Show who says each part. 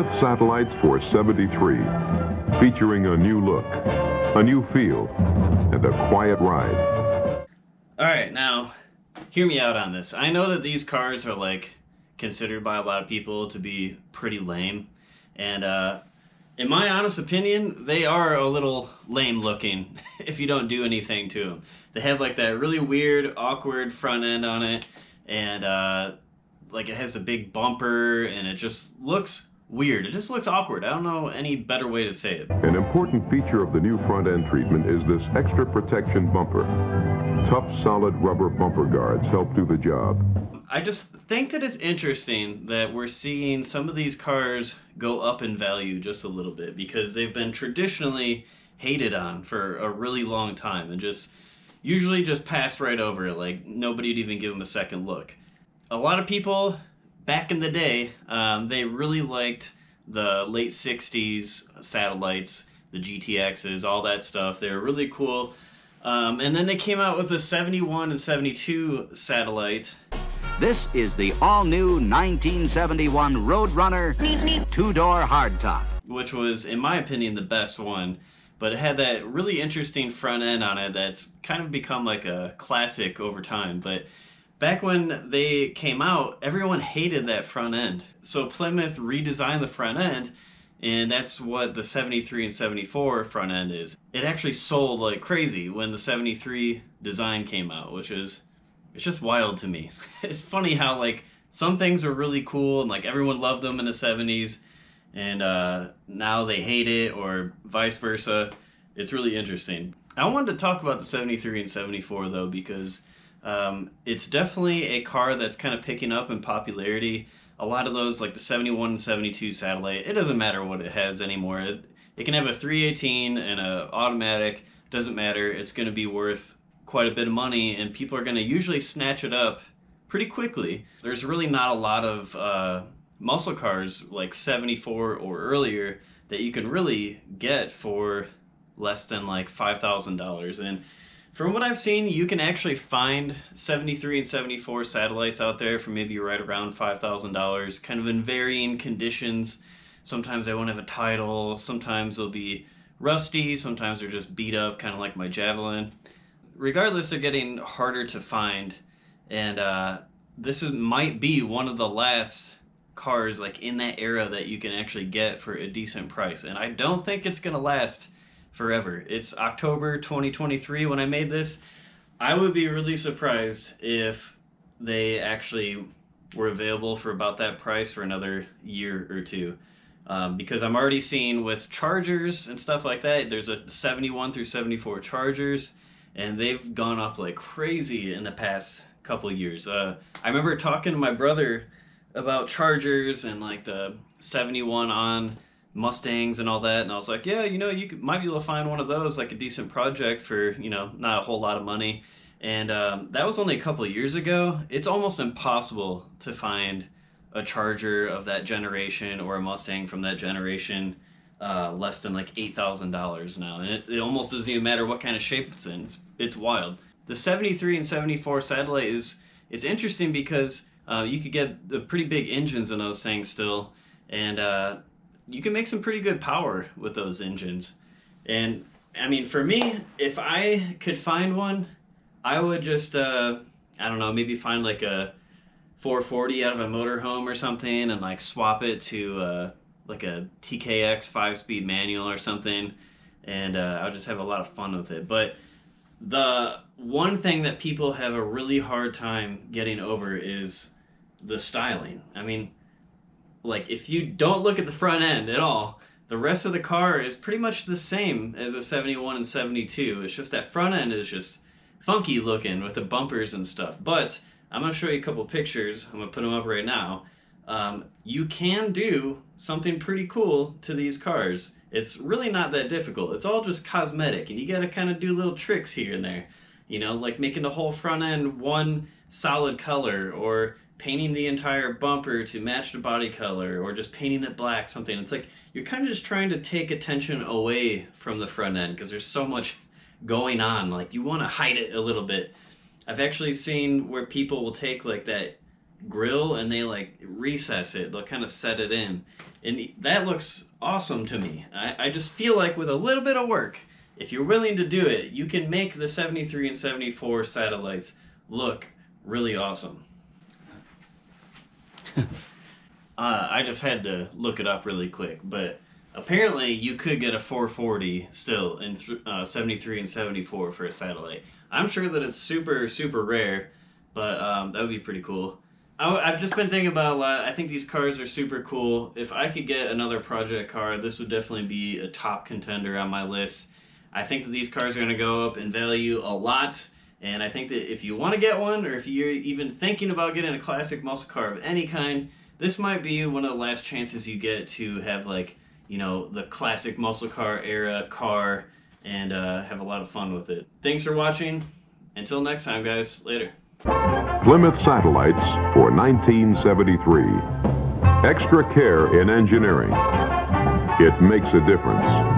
Speaker 1: Plymouth Satellites for 73, featuring a new look, a new feel, and a quiet ride.
Speaker 2: All right, now, hear me out on this. I know that these cars are like considered by a lot of people to be pretty lame, and in my honest opinion, they are a little lame looking if you don't do anything to them. They have like that really weird, awkward front end on it, and like it has the big bumper, and it just looks weird. It just looks awkward. I don't know any better way to say it.
Speaker 1: An important feature of the new front end treatment is this extra protection bumper. Tough, solid rubber bumper guards help do the job.
Speaker 2: I just think that it's interesting that we're seeing some of these cars go up in value just a little bit, because they've been traditionally hated on for a really long time and just usually just passed right over, like nobody'd even give them a second look. A lot of people back in the day, they really liked the late 60s Satellites, the GTXs, all that stuff. They were really cool. And then they came out with the 71 and 72 Satellite.
Speaker 3: This is the all-new 1971 Roadrunner two-door hardtop,
Speaker 2: which was, in my opinion, the best one. But it had that really interesting front end on it that's kind of become like a classic over time. But back when they came out, everyone hated that front end. So Plymouth redesigned the front end, and that's what the 73 and 74 front end is. It actually sold like crazy when the 73 design came out, which is, it's just wild to me. It's funny how like some things are really cool and like everyone loved them in the 70s, and now they hate it, or vice versa. It's really interesting. I wanted to talk about the 73 and 74 though, because it's definitely a car that's kind of picking up in popularity. A lot of those, like the 71 and 72 Satellite, it doesn't matter what it has anymore. It can have a 318 and a automatic, doesn't matter. It's going to be worth quite a bit of money, and people are going to usually snatch it up pretty quickly. There's really not a lot of muscle cars like 74 or earlier that you can really get for less than like $5,000. And from what I've seen, you can actually find 73 and 74 Satellites out there for maybe right around $5,000, kind of in varying conditions. Sometimes they won't have a title, sometimes they'll be rusty, sometimes they're just beat up, kind of like my Javelin. Regardless, they're getting harder to find, and might be one of the last cars like in that era that you can actually get for a decent price. And I don't think it's gonna last forever. It's October 2023 when I made this. I would be really surprised if they actually were available for about that price for another year or two. Because I'm already seeing with Chargers and stuff like that, there's a 71 through 74 Chargers, and they've gone up like crazy in the past couple of years. I remember talking to my brother about Chargers and like the 71 on Mustangs and all that, and I was like, yeah, you know, might be able to find one of those, like a decent project for, you know, not a whole lot of money. And that was only a couple of years ago. It's almost impossible to find a Charger of that generation or a Mustang from that generation less than like $8,000 now, and it almost doesn't even matter what kind of shape it's in. It's wild. The 73 and 74 Satellite it's interesting because you could get the pretty big engines in those things still, and you can make some pretty good power with those engines. And I mean, for me, if I could find one, I would just I don't know, maybe find like a 440 out of a motorhome or something, and like swap it to like a TKX 5-speed manual or something, and I'll just have a lot of fun with it. But the one thing that people have a really hard time getting over is the styling. I mean, like if you don't look at the front end at all, the rest of the car is pretty much the same as a 71 and 72. It's just that front end is just funky looking with the bumpers and stuff. But I'm going to show you a couple pictures. I'm going to put them up right now. You can do something pretty cool to these cars. It's really not that difficult. It's all just cosmetic, and you got to kind of do little tricks here and there. You know, like making the whole front end one solid color, or painting the entire bumper to match the body color, or just painting it black, something. It's like you're kind of just trying to take attention away from the front end because there's so much going on. Like you want to hide it a little bit. I've actually seen where people will take like that grill and they like recess it. They'll kind of set it in. And that looks awesome to me. I just feel like with a little bit of work, if you're willing to do it, you can make the 73 and 74 Satellites look really awesome. I just had to look it up really quick, but apparently you could get a 440 still in 73 and 74 for a Satellite. I'm sure that it's super, super rare, but that would be pretty cool. I've just been thinking about a lot. I think these cars are super cool. If I could get another project car, this would definitely be a top contender on my list. I think that these cars are going to go up in value a lot, and I think that if you want to get one, or if you're even thinking about getting a classic muscle car of any kind, this might be one of the last chances you get to have, like, you know, the classic muscle car era car and have a lot of fun with it. Thanks for watching. Until next time, guys. Later.
Speaker 1: Plymouth Satellites for 1973. Extra care in engineering. It makes a difference.